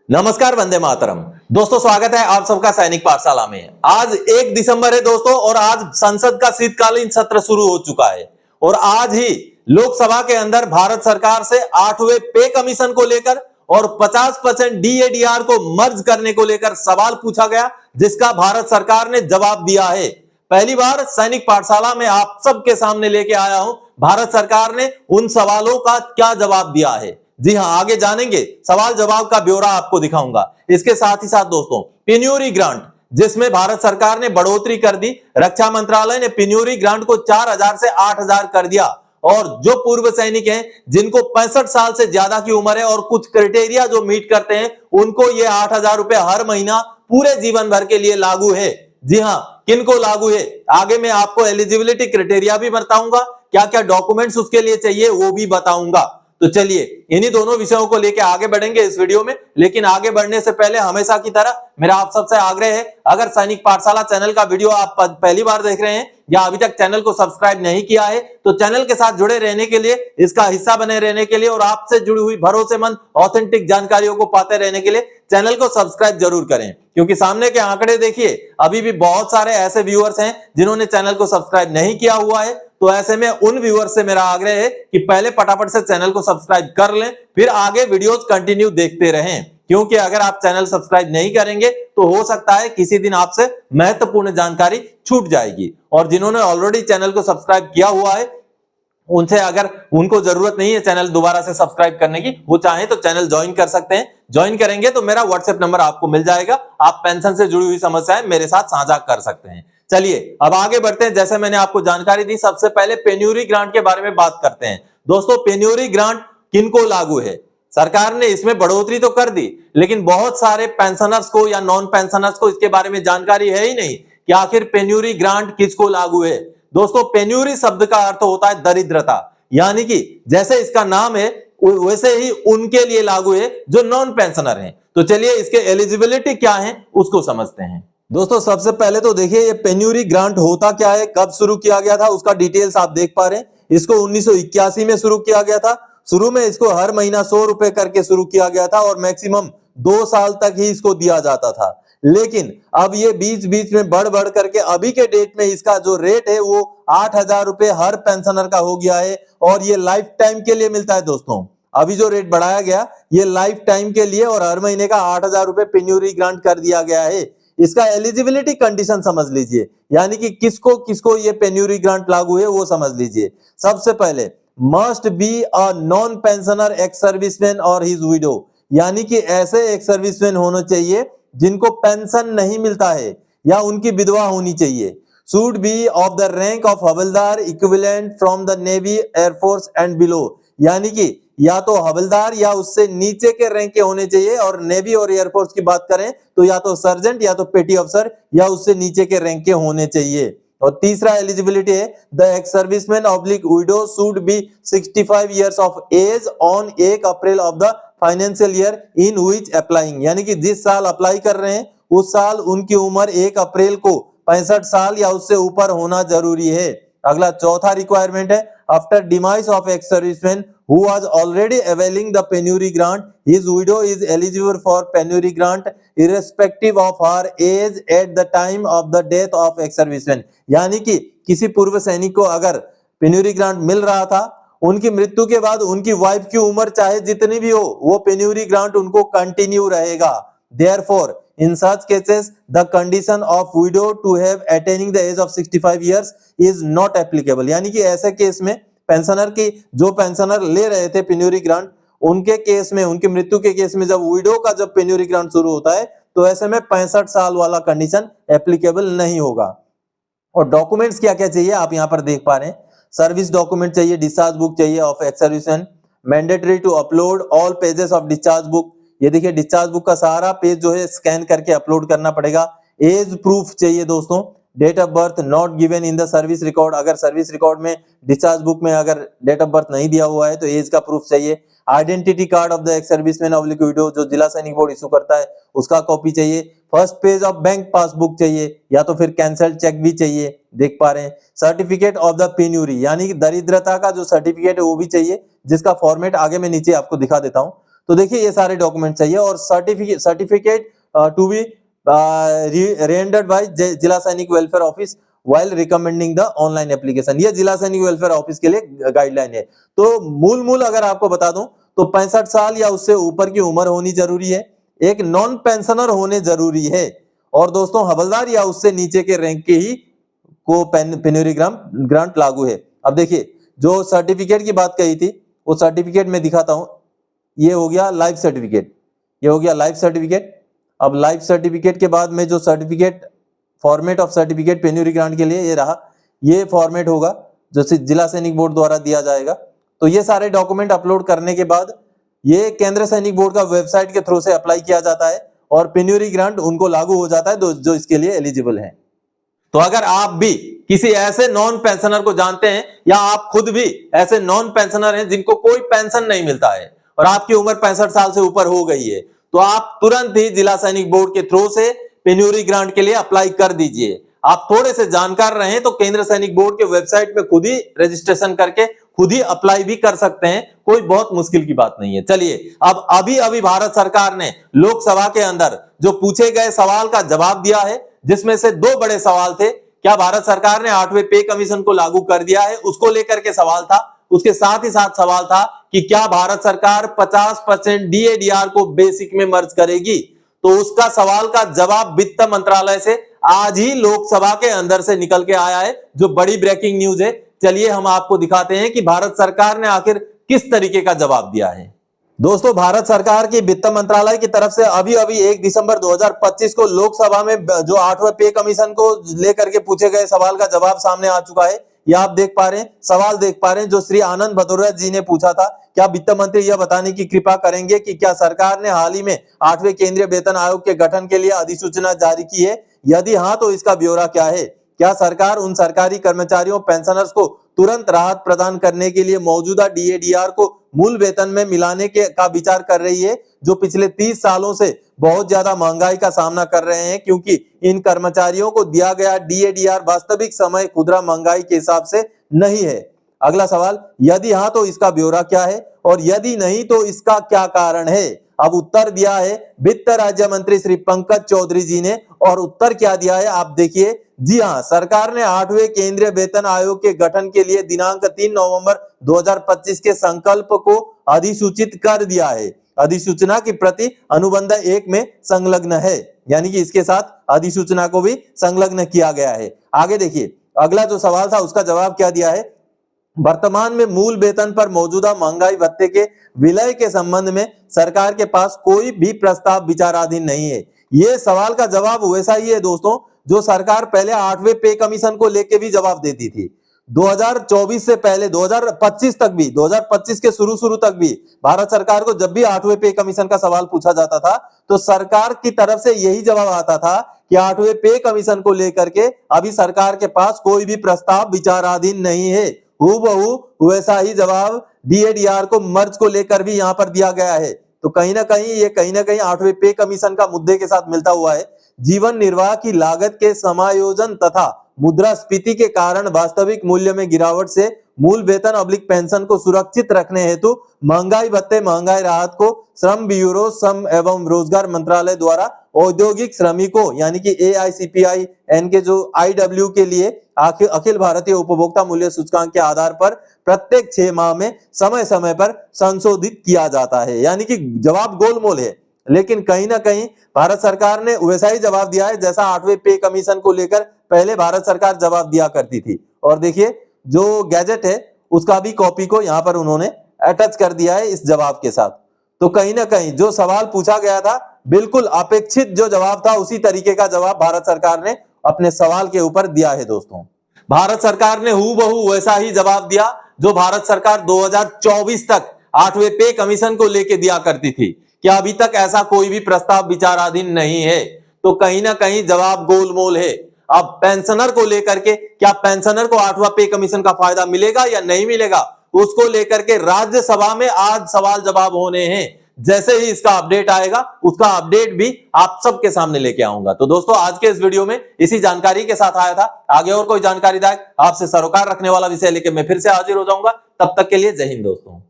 नमस्कार, वंदे मातरम। दोस्तों, स्वागत है आप सबका सैनिक पाठशाला में। आज 1 दिसंबर है दोस्तों, और आज संसद का शीतकालीन सत्र शुरू हो चुका है। और आज ही लोकसभा के अंदर भारत सरकार से 8वें पे कमीशन को लेकर और 50% डीएडीआर को मर्ज करने को लेकर सवाल पूछा गया, जिसका भारत सरकार ने जवाब दिया है। पहली बार सैनिक पाठशाला में आप सबके सामने लेके आया हूं, भारत सरकार ने उन सवालों का क्या जवाब दिया है। जी हां, आगे जानेंगे, सवाल जवाब का ब्यौरा आपको दिखाऊंगा। इसके साथ ही साथ दोस्तों, पेन्योरी ग्रांट, जिसमें भारत सरकार ने बढ़ोतरी कर दी। रक्षा मंत्रालय ने पेन्योरी ग्रांट को 4000 से 8000 कर दिया। और जो पूर्व सैनिक हैं, जिनको 65 साल से ज्यादा की उम्र है और कुछ क्राइटेरिया जो मीट करते हैं, उनको ये 8000 रुपए हर महीना पूरे जीवन भर के लिए लागू है। जी हां, किनको लागू है, आगे मैं आपको एलिजिबिलिटी क्राइटेरिया भी बताऊंगा, क्या क्या डॉक्यूमेंट्स उसके लिए चाहिए वो भी बताऊंगा। तो चलिए इन्हीं दोनों विषयों को लेकर आगे बढ़ेंगे इस वीडियो में। लेकिन आगे बढ़ने से पहले हमेशा की तरह मेरा आप सबसे आग्रह है, अगर सैनिक पाठशाला चैनल का वीडियो आप पहली बार देख रहे हैं या अभी तक चैनल को सब्सक्राइब नहीं किया है, तो चैनल के साथ जुड़े रहने के लिए, इसका हिस्सा बने रहने के लिए और आपसे जुड़ी हुई भरोसेमंद ऑथेंटिक जानकारियों को पाते रहने के लिए चैनल को सब्सक्राइब जरूर करें। क्योंकि सामने के आंकड़े देखिए, अभी भी बहुत सारे ऐसे व्यूअर्स हैं जिन्होंने चैनल को सब्सक्राइब नहीं किया हुआ है। तो ऐसे में उन व्यूअर्स से मेरा आग्रह है कि पहले फटाफट से चैनल को सब्सक्राइब कर लें, फिर आगे वीडियोस कंटिन्यू देखते रहें। क्योंकि अगर आप चैनल सब्सक्राइब नहीं करेंगे तो हो सकता है किसी दिन आपसे महत्वपूर्ण जानकारी छूट जाएगी। और जिन्होंने ऑलरेडी चैनल को सब्सक्राइब किया हुआ है, उनसे अगर उनको जरूरत नहीं है चैनल दोबारा से सब्सक्राइब करने की, वो चाहे तो चैनल ज्वाइन कर सकते हैं। ज्वाइन करेंगे तो मेरा व्हाट्सएप नंबर आपको मिल जाएगा, आप पेंशन से जुड़ी हुई समस्याएं मेरे साथ साझा कर सकते हैं। चलिए अब आगे बढ़ते हैं। जैसे मैंने आपको जानकारी दी, सबसे पहले पेन्योरी ग्रांट के बारे में बात करते हैं। दोस्तों, पेन्योरी ग्रांट किनको लागू है? सरकार ने इसमें बढ़ोतरी तो कर दी, लेकिन बहुत सारे पेंशनर्स को या नॉन पेंशनर्स को इसके बारे में जानकारी है ही नहीं कि आखिर पेन्योरी ग्रांट किसको लागू है। दोस्तों, पेन्योरी शब्द का अर्थ होता है दरिद्रता, यानी कि जैसे इसका नाम है वैसे ही उनके लिए लागू है जो नॉन पेंशनर हैं। तो चलिए इसके एलिजिबिलिटी क्या है उसको समझते हैं। दोस्तों, सबसे पहले तो देखिए ये पेन्योरी ग्रांट होता क्या है, कब शुरू किया गया था, उसका डिटेल्स आप देख पा रहे हैं। इसको 1981 में शुरू किया गया था। शुरू में इसको हर महीना 100 रुपए करके शुरू किया गया था और मैक्सिमम 2 साल तक ही इसको दिया जाता था। लेकिन अब ये बीच बीच में बढ़ बढ़ करके अभी के डेट में इसका जो रेट है वो 8000 रुपए हर पेंशनर का हो गया है। और ये लाइफ टाइम के लिए मिलता है। दोस्तों, अभी जो रेट बढ़ाया गया ये लाइफ टाइम के लिए और हर महीने का 8000 रुपए पेन्योरी ग्रांट कर दिया गया है। इसका एलिजिबिलिटी कंडीशन समझ लीजिए, यानी कि किसको किसको ये पेन्योरी ग्रांट लागू है वो समझ लीजिए। सबसे पहले must be a non pensioner ex serviceman और हिज विडो, यानी कि ऐसे एक्स सर्विसमैन होने चाहिए जिनको पेंशन नहीं मिलता है या उनकी विधवा होनी चाहिए। Should be of the rank of havildar equivalent from the navy, air force and below, यानी कि या तो हवलदार या उससे नीचे के रैंक के होने चाहिए। और नेवी और एयरफोर्स की बात करें तो या तो सर्जेंट या तो पेटी अफसर या उससे नीचे के रैंक के होने चाहिए। और तीसरा एलिजिबिलिटी है the ex serviceman oblique widow should be 65 years of age on 1 April of the financial year in which applying, यानी कि जिस साल अप्लाई कर रहे हैं उस साल उनकी उम्र 1 अप्रैल को 65 साल या उससे ऊपर होना जरूरी है। अगला चौथा रिक्वायरमेंट है after demise of ex serviceman who was already availing the penury grant, his widow is eligible for penury grant irrespective of her age at the time of the death of ex serviceman, यानी कि किसी पूर्व सैनिक को अगर पेन्योरी grant मिल रहा था, उनकी मृत्यु के बाद उनकी वाइफ की उम्र चाहे जितनी भी हो, वो पेन्योरी ग्रांट उनको कंटिन्यू रहेगा। Therefore, in such cases, the condition of widow to have attaining the age of 65 years is not applicable, यानी कि ऐसे केस में पेंशनर की जो पेंशनर ले रहे थे पेन्योरी ग्रांट, उनके केस में, उनकी मृत्यु के केस में जब विडो का जब पेन्योरी ग्रांट शुरू होता है तो ऐसे में 65 साल वाला कंडीशन एप्लीकेबल नहीं होगा। और डॉक्यूमेंट्स क्या क्या चाहिए आप यहाँ पर देख पा रहे हैं। सर्विस डॉक्यूमेंट चाहिए, डिस्चार्ज बुक चाहिए of ex serviceman, mandatory to upload all pages of discharge book, ये देखिए डिस्चार्ज बुक का सारा पेज जो है स्कैन करके अपलोड करना पड़ेगा। एज प्रूफ चाहिए दोस्तों, date of birth not given in the service record, अगर सर्विस रिकॉर्ड में डिस्चार्ज बुक में अगर डेट ऑफ बर्थ नहीं दिया हुआ है तो एज का प्रूफ चाहिए। Identity card of the ex serviceman oblique window जो जिला सैनिक बोर्ड इशू करता है उसका कॉपी चाहिए। First page of bank passbook चाहिए या तो फिर कैंसल्ड चेक भी चाहिए, देख पा रहे हैं। सर्टिफिकेट ऑफ द पेन्यूरी यानी कि दरिद्रता का जो सर्टिफिकेट है वो भी चाहिए, जिसका फॉर्मेट आगे मैं नीचे आपको दिखा देता हूं। तो देखिए ये सारे डॉक्यूमेंट चाहिए और certificate to be rendered by Zila Sainik welfare office while recommending the online application. ये जिला सैनिक वेलफेयर ऑफिस के लिए गाइडलाइन है। तो मूल अगर आपको बता दूं तो 65 साल या उससे ऊपर की उम्र होनी जरूरी है, एक नॉन पेंशनर होने जरूरी है और दोस्तों हवलदार या उससे नीचे के रैंक के ही को पेन्योरी ग्रांट लागू है। अब देखिए जो सर्टिफिकेट की बात कही थी वो सर्टिफिकेट में दिखाता हूं। ये हो गया लाइफ सर्टिफिकेट, ये हो गया लाइफ सर्टिफिकेट। अब लाइफ सर्टिफिकेट के बाद में जो सर्टिफिकेट फॉर्मेट ऑफ सर्टिफिकेट पेन्योरी ग्रांट के लिए ये रहा, ये फॉर्मेट होगा जो जिला सैनिक बोर्ड द्वारा दिया जाएगा। तो ये सारे डॉक्यूमेंट अपलोड करने के बाद ये केंद्र सैनिक बोर्ड का वेबसाइट के थ्रू से अप्लाई किया जाता है और पेन्योरी ग्रांट उनको लागू हो जाता है जो इसके लिए एलिजिबल है। तो अगर आप भी किसी ऐसे नॉन पेंशनर को जानते हैं या आप खुद भी ऐसे नॉन पेंशनर हैं जिनको कोई पेंशन नहीं मिलता है और आपकी उम्र 65 साल से ऊपर हो गई है, तो आप तुरंत ही जिला सैनिक बोर्ड के थ्रू से पेन्योरी ग्रांट के लिए अप्लाई कर दीजिए। आप थोड़े से जानकार रहें तो केंद्र सैनिक बोर्ड के वेबसाइट पे खुद ही रजिस्ट्रेशन करके खुद ही अप्लाई भी कर सकते हैं, कोई बहुत मुश्किल की बात नहीं है। चलिए अब अभी भारत सरकार ने लोकसभा के अंदर जो पूछे गए सवाल का जवाब दिया है, जिसमें से दो बड़े सवाल थे। क्या भारत सरकार ने 8वें पे कमीशन को लागू कर दिया है, उसको लेकर के सवाल था। उसके साथ ही साथ सवाल था कि क्या भारत सरकार 50% डीएडीआर को बेसिक में मर्ज करेगी। तो उसका सवाल का जवाब वित्त मंत्रालय से आज ही लोकसभा के अंदर से निकल के आया है, जो बड़ी ब्रेकिंग न्यूज है। चलिए हम आपको दिखाते हैं कि भारत सरकार ने आखिर किस तरीके का जवाब दिया है। दोस्तों भारत सरकार की वित्त मंत्रालय की तरफ से अभी 1 दिसंबर 2025 को लोकसभा में जो 8वें पे कमीशन को लेकर के पूछे गए सवाल का जवाब सामने आ चुका है। ये आप देख पा रहे हैं, सवाल देख पा रहे हैं जो श्री आनंद भदौरिया जी ने पूछा था। क्या वित्त मंत्री यह बताने की कृपा करेंगे कि क्या सरकार ने हाल ही में 8वें केंद्रीय वेतन आयोग के गठन के लिए अधिसूचना जारी की है? यदि हाँ तो इसका ब्यौरा क्या है? क्या सरकार उन सरकारी कर्मचारियों पेंशनर्स को तुरंत राहत प्रदान करने के लिए मौजूदा डीएडीआर को मूल वेतन में मिलाने का विचार कर रही है, जो पिछले 30 सालों से बहुत ज्यादा महंगाई का सामना कर रहे हैं, क्योंकि इन कर्मचारियों को दिया गया डीएडीआर वास्तविक समय खुदरा महंगाई के हिसाब से नहीं है। अगला सवाल, यदि हाँ तो इसका ब्यौरा क्या है और यदि नहीं तो इसका क्या कारण है? अब उत्तर दिया है वित्त राज्य मंत्री श्री पंकज चौधरी जी ने, और उत्तर क्या दिया है आप देखिए। जी हाँ, सरकार ने 8वें केंद्रीय वेतन आयोग के गठन के लिए दिनांक 3 नवंबर 2025 के संकल्प को अधिसूचित कर दिया है। अधिसूचना की प्रति अनुबंध 1 में संलग्न है, यानी कि इसके साथ अधिसूचना को भी संलग्न किया गया है। आगे देखिए, अगला जो सवाल था उसका जवाब क्या दिया है। वर्तमान में मूल वेतन पर मौजूदा महंगाई भत्ते के विलय के संबंध में सरकार के पास कोई भी प्रस्ताव विचाराधीन नहीं है। ये सवाल का जवाब वैसा ही है दोस्तों जो सरकार पहले 8वें पे कमीशन को लेके भी जवाब देती थी। 2024 से पहले 2025 तक भी, 2025 के शुरू तक भी भारत सरकार को जब भी 8वें पे कमीशन का सवाल पूछा जाता था तो सरकार की तरफ से यही जवाब आता था कि 8वें पे कमीशन को लेकर के अभी सरकार के पास कोई भी प्रस्ताव विचाराधीन नहीं है। हूबहू वैसा ही जवाब डीएडीआर को मर्ज को लेकर भी यहाँ पर दिया गया है। तो कहीं ना कहीं 8वें पे कमीशन का मुद्दे के साथ मिलता हुआ है। जीवन निर्वाह की लागत के समायोजन तथा मुद्रास्फीति के कारण वास्तविक मूल्य में गिरावट से मूल वेतन अब्लिक पेंशन को सुरक्षित रखने हेतु महंगाई भत्ते महंगाई राहत को श्रम ब्यूरो श्रम एवं रोजगार मंत्रालय द्वारा औद्योगिक श्रमिकों यानी कि AICPI के जो IW के लिए अखिल भारतीय उपभोक्ता मूल्य सूचकांक के आधार पर प्रत्येक 6 माह में समय समय पर संशोधित किया जाता है। यानी कि जवाब गोलमोल है, लेकिन कहीं ना कहीं भारत सरकार ने वैसा ही जवाब दिया है जैसा 8वें पे कमीशन को लेकर पहले भारत सरकार जवाब दिया करती थी। और देखिए जो गैजेट है उसका भी कॉपी को यहाँ पर उन्होंने अटैच कर दिया है इस जवाब के साथ। तो कहीं ना कहीं जो सवाल पूछा गया था बिल्कुल अपेक्षित जो जवाब था उसी तरीके का जवाब भारत सरकार ने अपने सवाल के ऊपर दिया है। दोस्तों भारत सरकार ने हूबहू वैसा ही जवाब दिया जो भारत सरकार 2024 तक 8वें पे कमीशन को लेकर दिया करती थी। क्या अभी तक ऐसा कोई भी प्रस्ताव विचाराधीन नहीं है? तो कहीं ना कहीं जवाब गोलमोल है। अब पेंशनर को लेकर के क्या पेंशनर को 8वां पे कमीशन का फायदा मिलेगा या नहीं मिलेगा, उसको लेकर के राज्यसभा में आज सवाल जवाब होने हैं। जैसे ही इसका अपडेट आएगा उसका अपडेट भी आप सबके सामने लेके आऊंगा। तो दोस्तों आज के इस वीडियो में इसी जानकारी के साथ आया था। आगे और कोई जानकारीदायक आपसे सरोकार रखने वाला विषय लेके मैं फिर से हाजिर हो जाऊंगा। तब तक के लिए जय हिंद दोस्तों।